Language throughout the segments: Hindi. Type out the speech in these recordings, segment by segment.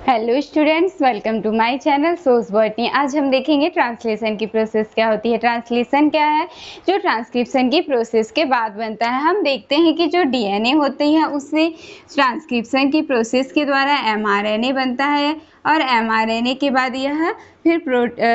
Hello students, welcome to my channel source botany. आज हम देखेंगे ट्रांसलेशन की प्रोसेस क्या होती है। ट्रांसलेशन क्या है? जो ट्रांसक्रिप्शन की प्रोसेस के बाद बनता है। हम देखते हैं कि जो डीएनए होती है उससे ट्रांसक्रिप्शन की प्रोसेस के द्वारा एमआरएनए बनता है और एमआरएनए के बाद यह फिर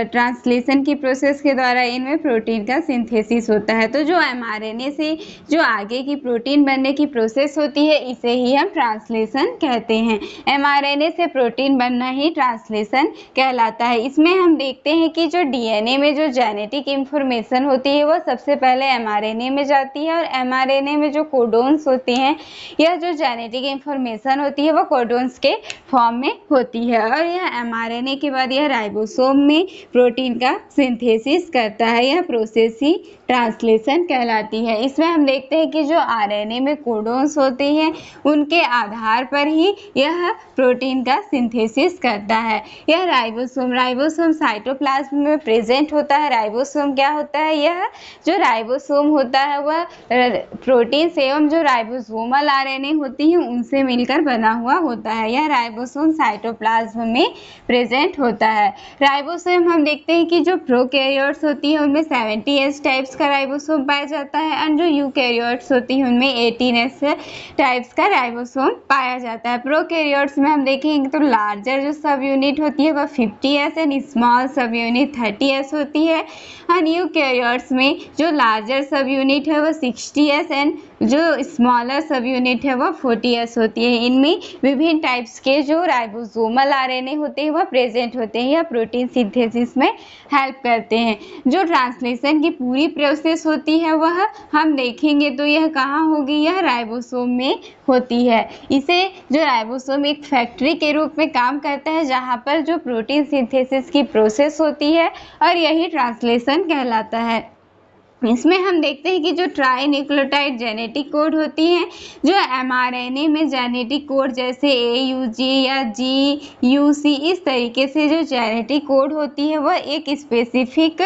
ट्रांसलेशन की प्रोसेस के द्वारा इनमें प्रोटीन का सिंथेसिस होता है। तो जो एमआरएनए से जो आगे की प्रोटीन बनने की प्रोसेस होती है इसे ही हम ट्रांसलेशन कहते हैं। एमआरएनए से प्रोटीन बनना ही ट्रांसलेशन कहलाता है। इसमें हम देखते हैं कि जो डीएनए में जो जेनेटिक इंफॉर्मेशन होती है वह सबसे पहले एमआरएनए में जाती है और एमआरएनए में जो कोडोन्स होते हैं, यह जो जेनेटिक इंफॉर्मेशन होती है वह कोडोन्स के फॉर्म में होती है और यह एमआरएनए के बाद यह राइबोसोम में प्रोटीन का सिंथेसिस करता है। यह प्रोसेस ही ट्रांसलेशन कहलाती है। इसमें हम देखते हैं कि जो आरएनए में कोडोन्स होते हैं उनके आधार पर ही यह प्रोटीन का सिंथेसिस करता है। यह राइबोसोम साइटोप्लाज्म में प्रेजेंट होता है। राइबोसोम क्या होता है? यह जो राइबोसोम होता है वह प्रोटीन से एवं जो राइबोसोमल आरएनए होती है उनसे मिलकर बना हुआ होता है। यह राइबोसोम साइटोप्लाज्म में प्रेजेंट होता है। राइबोसोम हम देखते हैं कि जो प्रोकैरियोट्स होती है उनमें 70S टाइप्स का राइबोसोम पाया जाता है और जो यूकैरियोट्स होती है उनमें 18S टाइप्स का राइबोसोम पाया जाता है। प्रोकैरियोट्स में हम देखेंगे तो लार्जर जो सब यूनिट होती है वह 50S एंड स्मॉल सब यूनिट 30S होती है और यूकैरियोट्स में जो लार्जर सब यूनिट है वह 60S एंड जो स्मॉलर सब यूनिट है वह 40S होती है। इनमें विभिन्न टाइप्स के जो राइबोसोमल आरएनए होते हैं वह प्रेजेंट होते हैं। यह प्रोटीन सिंथेसिस में हेल्प करते हैं। जो ट्रांसलेशन की पूरी प्रोसेस होती है वह हम देखेंगे तो यह कहाँ होगी? यह राइबोसोम में होती है। इसे जो राइबोसोम एक फैक्ट्री के रूप में काम करता है जहाँ पर जो प्रोटीन सिंथेसिस की प्रोसेस होती है और यही ट्रांसलेशन कहलाता है। इसमें हम देखते हैं कि जो ट्राई न्यूक्लियोटाइड जेनेटिक कोड होती हैं, जो एमआरएनए में जेनेटिक कोड जैसे AUG या GUC इस तरीके से जो जेनेटिक कोड होती है वह एक स्पेसिफिक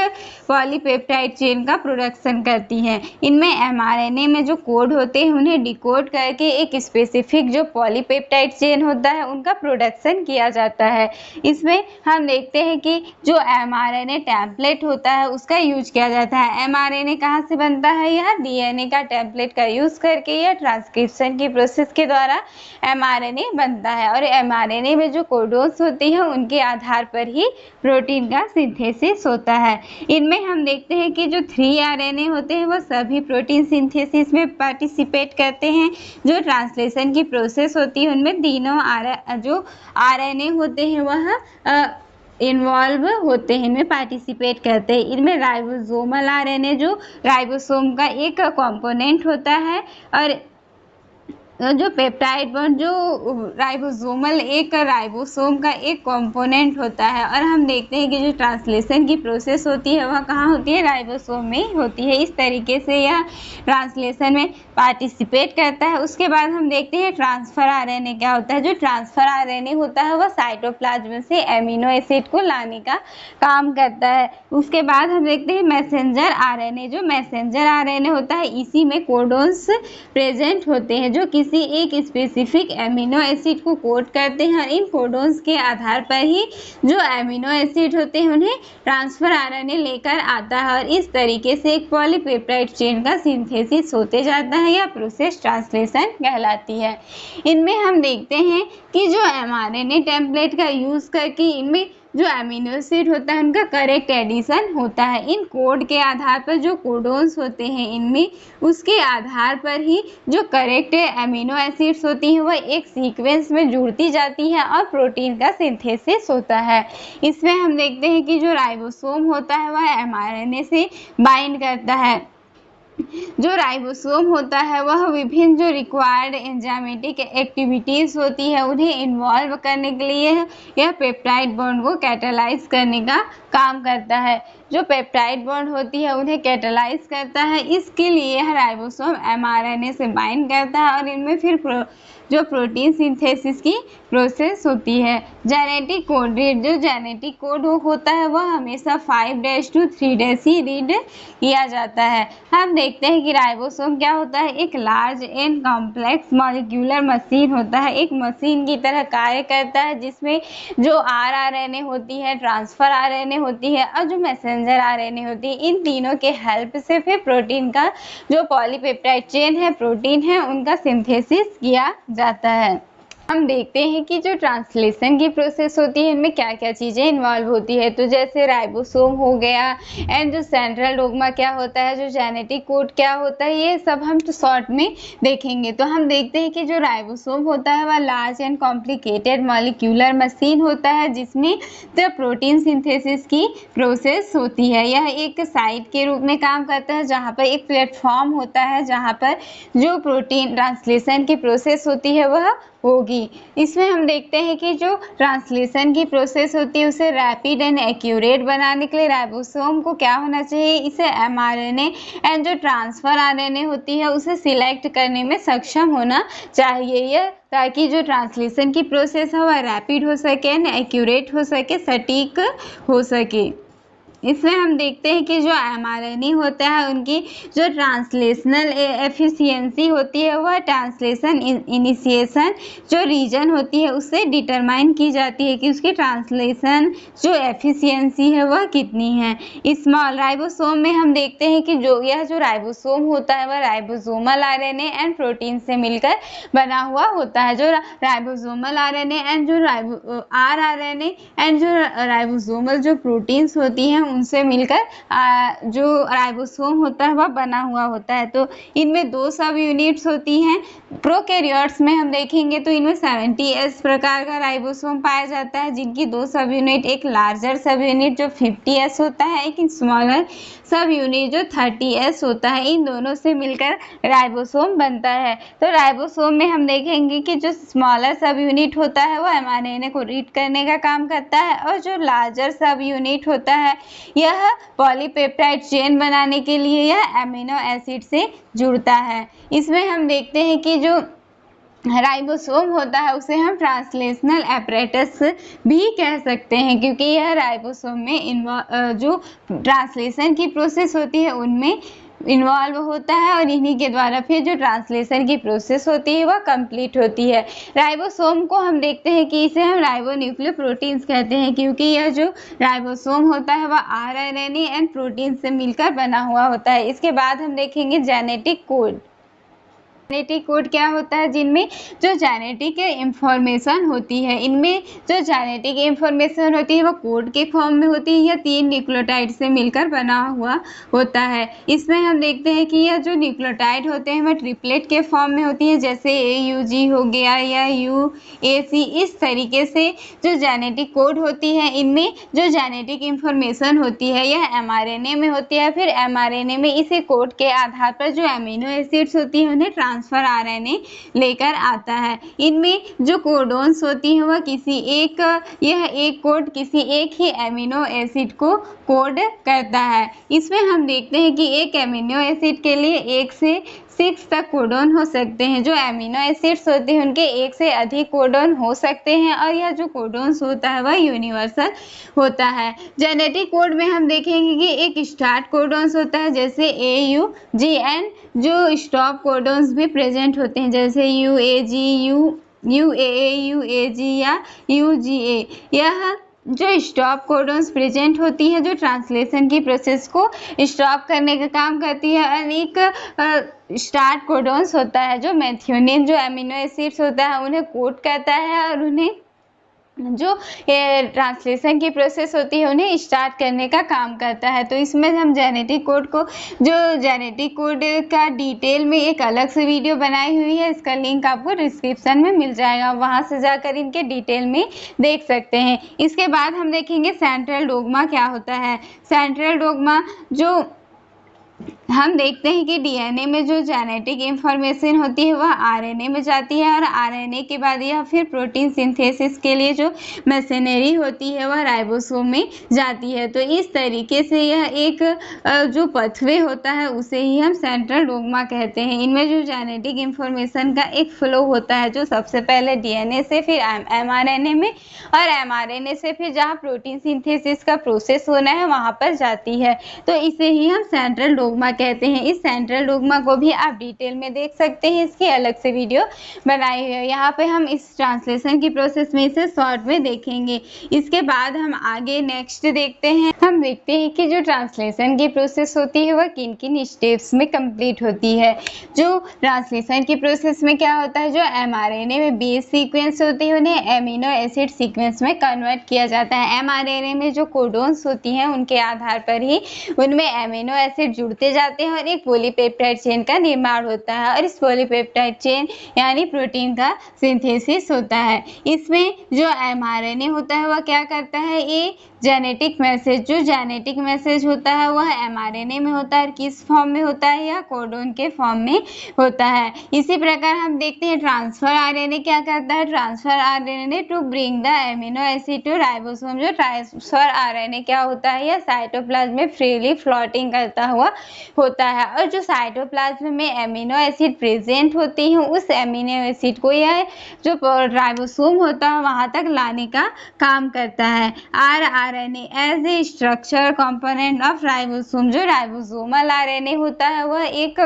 पॉलीपेप्टाइड चेन का प्रोडक्शन करती हैं। इनमें एमआरएनए में जो कोड होते हैं उन्हें डिकोड करके एक स्पेसिफिक जो पॉलीपेप्टाइड चेन होता है उनका प्रोडक्शन किया जाता है। इसमें हम देखते हैं कि जो एमआरएनए टेम्पलेट होता है उसका यूज किया जाता है। एमआरएनए कहाँ से बनता है? यह डीएनए का टेम्पलेट का यूज करके यह ट्रांसक्रिप्शन की प्रोसेस के द्वारा एमआरएनए बनता है और एमआरएनए में जो कोडोन्स होती हैं उनके आधार पर ही प्रोटीन का सिंथेसिस होता है। इनमें हम देखते हैं कि जो 3RNA होते हैं वह सभी प्रोटीन सिंथेसिस में पार्टिसिपेट करते हैं। जो ट्रांसलेशन की प्रोसेस होती है उनमें तीनों जो आरएनए होते हैं वह इन्वॉल्व होते हैं, इनमें पार्टिसिपेट करते हैं। इनमें राइबोसोमल आरएनए जो राइबोसोम का एक कंपोनेंट होता है और जो पेप्टाइड बॉन्ड जो राइबोसोमल एक राइबोसोम का एक कंपोनेंट होता है और हम देखते हैं कि जो ट्रांसलेशन की प्रोसेस होती है वह कहाँ होती है? राइबोसोम में होती है। इस तरीके से यह ट्रांसलेशन में पार्टिसिपेट करता है। उसके बाद हम देखते हैं ट्रांसफर आरएनए क्या होता है। जो ट्रांसफर आरएनए होता है वह साइटोप्लाज्म से एमिनो एसिड को लाने का काम करता है। उसके बाद हम देखते हैं मैसेंजर आरएनए। जो मैसेंजर आरएनए होता है इसी में कोडोन्स प्रेजेंट होते हैं जो किसी एक स्पेसिफिक एमिनो एसिड को कोड करते हैं और इन कोडोन्स के आधार पर ही जो एमिनो एसिड होते हैं उन्हें ट्रांसफर आरएनए लेकर आता है और इस तरीके से एक पॉलीपेप्टाइड चेन का सिंथेसिस होते जाता है। यह प्रोसेस ट्रांसलेशन कहलाती है। इनमें हम देखते हैं कि जो एमआरएनए टेम्पलेट का यूज़ करके इनमें जो एमिनो एसिड होता है उनका करेक्ट एडिशन होता है। इन कोड के आधार पर जो कोडोन्स होते हैं इनमें उसके आधार पर ही जो करेक्ट एमिनो एसिड्स होती हैं वह एक सीक्वेंस में जुड़ती जाती है और प्रोटीन का सिंथेसिस होता है। इसमें हम देखते हैं कि जो राइबोसोम होता है वह एमआरएनए से बाइंड करता है। जो राइबोसोम होता है वह विभिन्न जो रिक्वायर्ड एंजाइमेटिक एक्टिविटीज़ होती है उन्हें इन्वॉल्व करने के लिए यह पेप्टाइड बॉन्ड को कैटालाइज करने का काम करता है। जो पेप्टाइड बॉन्ड होती है उन्हें कैटालाइज करता है। इसके लिए यह राइबोसोम एमआरएनए से बाइंड करता है और इनमें फिर जो प्रोटीन सिंथेसिस की प्रोसेस होती है। जेनेटिक कोड रीड, जो जेनेटिक कोड होता है वह हमेशा 5' to 3' ही रीड किया जाता है। हम देखते हैं कि राइबोसोम क्या होता है, एक large and complex molecular machine होता है, एक मशीन की तरह कार्य करता है जिसमें जो आरएनए होती है, ट्रांसफर आरएनए होती है और जो मैसेंजर आरएनए होती है, इन तीनों के हेल्प से फिर प्रोटीन का जो पॉलीपेप्टाइड चेन है, प्रोटीन है, उनका सिंथेसिस किया जाता है। हम देखते हैं कि जो ट्रांसलेशन की प्रोसेस होती है इनमें क्या क्या चीज़ें इन्वॉल्व होती है। तो जैसे राइबोसोम हो गया एंड जो सेंट्रल डोग्मा क्या होता है, जो जेनेटिक कोड क्या होता है, ये सब हम तो शॉर्ट में देखेंगे। तो हम देखते हैं कि जो राइबोसोम होता है वह large and complicated molecular machine होता है जिसमें जो प्रोटीन सिंथेसिस की प्रोसेस होती है। यह एक साइट के रूप में काम करता है जहाँ पर एक प्लेटफॉर्म होता है जहाँ पर जो प्रोटीन ट्रांसलेशन की प्रोसेस होती है वह होगी। इसमें हम देखते हैं कि जो ट्रांसलेशन की प्रोसेस होती है उसे रैपिड एंड एक्यूरेट बनाने के लिए राइबोसोम को क्या होना चाहिए, इसे एमआरएनए एंड जो ट्रांसफर आरएनए होती है उसे सिलेक्ट करने में सक्षम होना चाहिए, यह ताकि जो ट्रांसलेशन की प्रोसेस है वह रैपिड हो सके एंड एक्यूरेट हो सके, सटीक हो सके। इसमें हम देखते हैं कि जो एमआरएनए होता है उनकी जो ट्रांसलेशनल एफिशिएंसी होती है वह ट्रांसलेशन इनिशिएशन जो रीजन होती है उससे डिटरमाइन की जाती है कि उसकी ट्रांसलेशन जो एफिशिएंसी है वह कितनी है। स्मॉल राइबोसोम में हम देखते हैं कि जो राइबोसोम होता है वह राइबोसोमल आरएनए एंड प्रोटीन से मिलकर बना हुआ होता है। जो राइबोसोमल आरएनए एंड जो आरएनए एंड जो राइबोसोमल जो प्रोटीन्स होती हैं उनसे मिलकर जो राइबोसोम होता है वह बना हुआ होता है। तो इनमें 2 सब यूनिट्स होती हैं। प्रोकैरियोट्स में हम देखेंगे तो इनमें 70S प्रकार का राइबोसोम पाया जाता है जिनकी 2 सब यूनिट, एक लार्जर सब यूनिट जो 50S होता है, एक स्मॉलर सब यूनिट जो 30S होता है। इन दोनों से मिलकर राइबोसोम बनता है। तो राइबोसोम में हम देखेंगे कि जो स्मॉलर सब यूनिट होता है वो एमआरएनए को रीड करने का काम करता है और जो लार्जर सब यूनिट होता है यह पॉलीपेप्टाइड चेन बनाने के लिए यह एमिनो एसिड से जुड़ता है। इसमें हम देखते हैं कि जो राइबोसोम होता है उसे हम ट्रांसलेशनल एपरेटस भी कह सकते हैं क्योंकि यह राइबोसोम में जो ट्रांसलेशन की प्रोसेस होती है उनमें इन्वॉल्व होता है और इन्हीं के द्वारा फिर जो ट्रांसलेशन की प्रोसेस होती है वह कंप्लीट होती है। राइबोसोम को हम देखते हैं कि इसे हम राइबोन्यूक्लियोप्रोटीन्स कहते हैं क्योंकि यह जो राइबोसोम होता है वह आरएनए एंड प्रोटीन से मिलकर बना हुआ होता है। इसके बाद हम देखेंगे जेनेटिक कोड। जेनेटिक कोड क्या होता है, जिनमें जो जेनेटिक इंफॉर्मेशन होती है, इनमें जो जेनेटिक इंफॉर्मेशन होती है वो कोड के फॉर्म में होती है। यह 3 न्यूक्लियोटाइड से मिलकर बना हुआ होता है। इसमें हम देखते हैं कि यह जो न्यूक्लियोटाइड होते हैं वह ट्रिपलेट के फॉर्म में होती है, जैसे AUG हो गया या UAC। इस तरीके से जो जेनेटिक कोड होती है इनमें जो जेनेटिक इंफॉर्मेशन होती है यह mRNA में होती है। फिर mRNA में इसी कोड के आधार पर जो अमीनो एसिड्स होती है उन्हें ट्रांसफर आरएनए लेकर आता है। इनमें जो कोडोन्स होती हैं वह यह एक कोड किसी एक ही एमिनो एसिड को कोड करता है। इसमें हम देखते हैं कि एक एमिनो एसिड के लिए 1 से 6 तक कोडोन हो सकते हैं। जो एमिनो एसिड्स होते हैं उनके 1 से अधिक कोडोन हो सकते हैं और यह जो कोडोन्स होता है वह यूनिवर्सल होता है। जेनेटिक कोड में हम देखेंगे कि एक स्टार्ट कोडोन्स होता है जैसे AUGN, जो स्टॉप कोडोन्स भी प्रेजेंट होते हैं जैसे UAG, UAA, UAG या UGA। यह जो स्टॉप कोडोन्स प्रेजेंट होती है जो ट्रांसलेशन की प्रोसेस को स्टॉप करने का काम करती है। और एक स्टार्ट कोडोन्स होता है जो मेथियोनिन जो एमिनो एसिड्स होता है उन्हें कोड करता है और उन्हें जो ट्रांसलेशन की प्रोसेस होती है उन्हें स्टार्ट करने का काम करता है। तो इसमें हम जेनेटिक कोड को जो जेनेटिक कोड का डिटेल में एक अलग से वीडियो बनाई हुई है, इसका लिंक आपको डिस्क्रिप्शन में मिल जाएगा, वहां से जाकर इनके डिटेल में देख सकते हैं। इसके बाद हम देखेंगे सेंट्रल डोग्मा क्या होता है। सेंट्रल डोग्मा जो हम देखते हैं कि डीएनए में जो जेनेटिक इंफॉर्मेशन होती है वह आरएनए में जाती है और आरएनए के बाद यह फिर प्रोटीन सिंथेसिस के लिए जो मशीनरी होती है वह राइबोसोम में जाती है। तो इस तरीके से यह एक जो पथवे होता है उसे ही हम सेंट्रल डोग्मा कहते हैं। इनमें जो जेनेटिक इंफॉर्मेशन का एक फ्लो होता है जो सबसे पहले डीएनए से फिर एमआरएनए में और एमआरएनए से फिर जहाँ प्रोटीन सिंथेसिस का प्रोसेस होना है वहाँ पर जाती है। तो इसे ही हम सेंट्रल डोग्मा कहते हैं। इस सेंट्रल डोग्मा को भी आप डिटेल में देख सकते हैं, इसकी अलग से वीडियो बनाई हुई है। यहाँ पे हम इस ट्रांसलेशन की प्रोसेस में इसे शॉर्ट में देखेंगे। इसके बाद हम आगे नेक्स्ट देखते हैं। हम देखते हैं कि जो ट्रांसलेशन की प्रोसेस होती है वह किन किन स्टेप्स में कंप्लीट होती है। जो ट्रांसलेशन की प्रोसेस में क्या होता है, जो एमआरएनए में बेस सीक्वेंस होती है उन्हें एमिनो एसिड सीक्वेंस में कन्वर्ट किया जाता है। एमआरएनए में जो कोडोन्स होती हैं उनके आधार पर ही उनमें एमिनो एसिड जुड़ते जाते हैं और एक पॉलीपेप्टाइड चेन का निर्माण होता है और इस पॉलीपेप्टाइड चेन यानी प्रोटीन का सिंथेसिस होता है। इसमें जो एमआरएनए होता है वह क्या करता है, ये जेनेटिक मैसेज, जो जेनेटिक मैसेज होता है वह एमआरएनए में होता है। किस फॉर्म में होता है, या कोडोन के फॉर्म में होता है। इसी प्रकार हम देखते हैं ट्रांसफर आरएनए क्या करता है, transfer RNA to bring the amino acid to ribosome. जो ट्रांसफर आरएनए क्या होता है, यह साइटोप्लाज्म में फ्रीली फ्लोटिंग करता हुआ होता है और जो साइटोप्लाज्म में एमिनो एसिड प्रेजेंट होती है उस एमिनो एसिड को यह जो राइबोसोम होता है वहां तक लाने का काम करता है। RNA as a structure component of ribosome, जो राइबोसोमल आरएनए होता है वह एक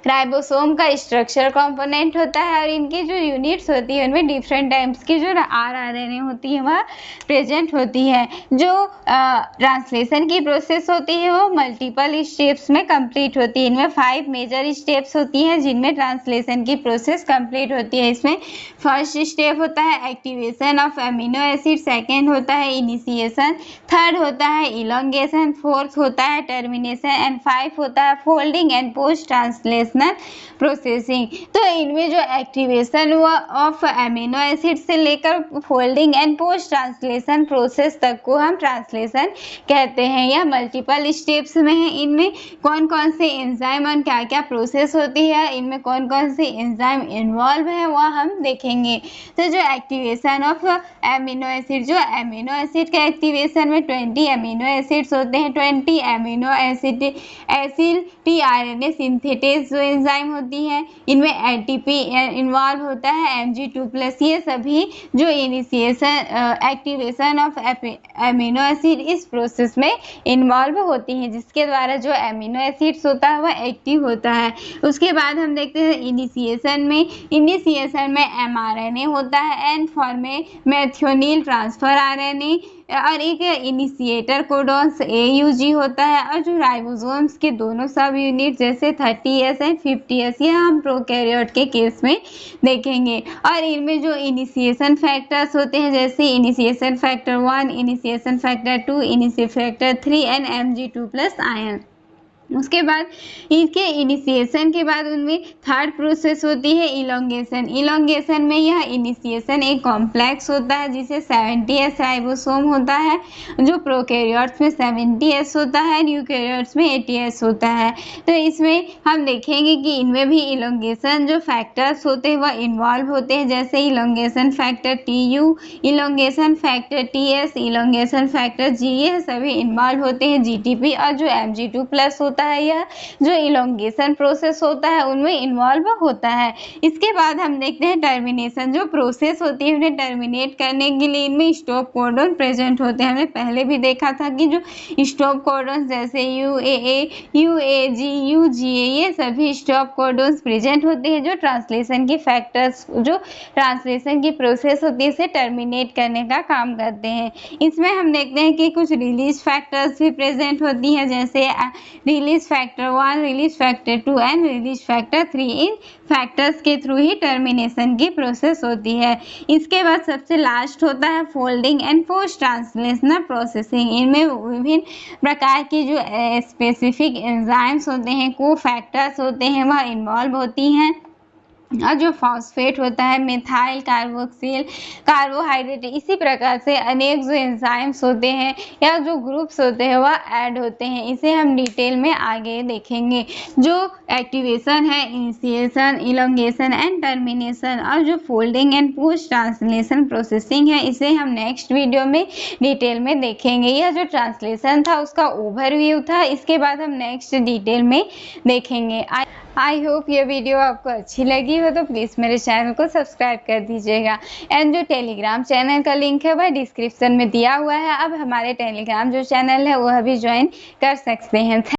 राइबोसोम का स्ट्रक्चर कंपोनेंट होता है और इनकी जो यूनिट्स होती है उनमें डिफरेंट टाइप्स की जो आरएनए होती है वह प्रेजेंट होती है। जो ट्रांसलेशन की प्रोसेस होती है वो मल्टीपल स्टेप्स में कंप्लीट होती है। इनमें 5 मेजर स्टेप्स होती हैं जिनमें ट्रांसलेशन की प्रोसेस कंप्लीट होती है। इसमें फर्स्ट स्टेप होता है activation of amino acid, second होता है इनिशिएशन, थर्ड होता है इलोंगेशन, फोर्थ होता है टर्मिनेशन एंड 5 होता है folding and post translational processing. तो इनमें जो एक्टिवेशन हुआ ऑफ एमिनो एसिड से लेकर folding and post translation process तक को हम ट्रांसलेशन कहते हैं। यह मल्टीपल स्टेप्स में है। इनमें कौन कौन से एंजाइम और क्या क्या प्रोसेस होती है, इनमें कौन कौन से एंजाइम इन्वॉल्व है वह हम देखेंगे। तो जो एक्टिवेशन ऑफ एमिनो एसिड, जो एमिनो एसिड के एक्टिवेशन में 20 एमिनो एसिड्स होते हैं। 20 एमिनो एसिड टीआरएनए सिंथेटेज जो एंजाइम होती है, इनमें एटीपी इन्वॉल्व होता है, Mg2+। ये सभी जो initiation activation of amino acid इस प्रोसेस में इन्वॉल्व होती हैं, जिसके द्वारा जो एमिनो एसिड्स होता है वह एक्टिव होता है। उसके बाद हम देखते हैं इनिशिएशन में एमआरएनए होता है एंड फॉर्म में मेथियोनिल ट्रांसफर आरएनए और एक इनिशिएटर कोडोन्स AUG होता है। और जो राइबोसोम्स के दोनों सब यूनिट जैसे 30S एंड 50S यह हम प्रोकैरियोट के केस में देखेंगे। और इनमें जो इनिशिएशन फैक्टर्स होते हैं जैसे initiation factor 1, initiation factor 2, initiation factor 3 and Mg2+ ion. उसके बाद इसके इनिशिएशन के बाद उनमें थर्ड प्रोसेस होती है इलोंगेशन में यह इनिशिएशन एक कॉम्प्लेक्स होता है जिसे 70S राइबोसोम होता है, जो प्रोकैरियोट्स में 70S होता है, यूकैरियोट्स में 80S होता है। तो इसमें हम देखेंगे कि इनमें भी इलोंगेशन जो फैक्टर्स होते हैं वह इन्वॉल्व होते हैं, जैसे elongation factor TU, elongation factor TS, elongation factor G, ये सभी इन्वॉल्व होते हैं। GTP और जो Mg2+ होता है यह जो इलोंगेशन प्रोसेस होता है उनमें इन्वॉल्व होता है। इसके बाद हम देखते हैं टर्मिनेशन, जो प्रोसेस होती है उन्हें टर्मिनेट करने के लिए इनमें स्टॉप कोडोन प्रेजेंट होते हैं। हमने पहले भी देखा था कि जो स्टॉप कोडोन जैसे UAA, UAG, UGA ये सभी स्टॉप कोडोन्स प्रेजेंट होते हैं जो ट्रांसलेशन की फैक्टर्स, जो ट्रांसलेशन की प्रोसेस होती है इसे टर्मिनेट करने का काम करते हैं। इसमें हम देखते हैं कि कुछ रिलीज फैक्टर्स भी प्रेजेंट होती हैं, जैसे release factor 1, release factor 2 and release factor 3। In factors के थ्रू ही टर्मिनेशन की प्रोसेस होती है। इसके बाद सबसे लास्ट होता है folding and post translational processing. इनमें विभिन्न प्रकार की जो स्पेसिफिक एंजाइम्स होते हैं, को फैक्टर्स होते हैं वह इन्वॉल्व होती हैं और जो फॉस्फेट होता है मिथाइल कार्बोक्सिल कार्बोहाइड्रेट, इसी प्रकार से अनेक जो एंजाइम्स होते हैं या जो ग्रुप्स होते हैं वह ऐड होते हैं। इसे हम डिटेल में आगे देखेंगे। जो एक्टिवेशन है, इनिशिएशन, इलोंगेशन एंड टर्मिनेशन, और जो folding and post translation processing है, इसे हम नेक्स्ट वीडियो में डिटेल में देखेंगे। यह जो ट्रांसलेशन था उसका ओवरव्यू था, इसके बाद हम नेक्स्ट डिटेल में देखेंगे। आई होप ये वीडियो आपको अच्छी लगी हो तो प्लीज़ मेरे चैनल को सब्सक्राइब कर दीजिएगा। एंड जो टेलीग्राम चैनल का लिंक है वह डिस्क्रिप्शन में दिया हुआ है। अब हमारे टेलीग्राम जो चैनल है वह भी ज्वाइन कर सकते हैं।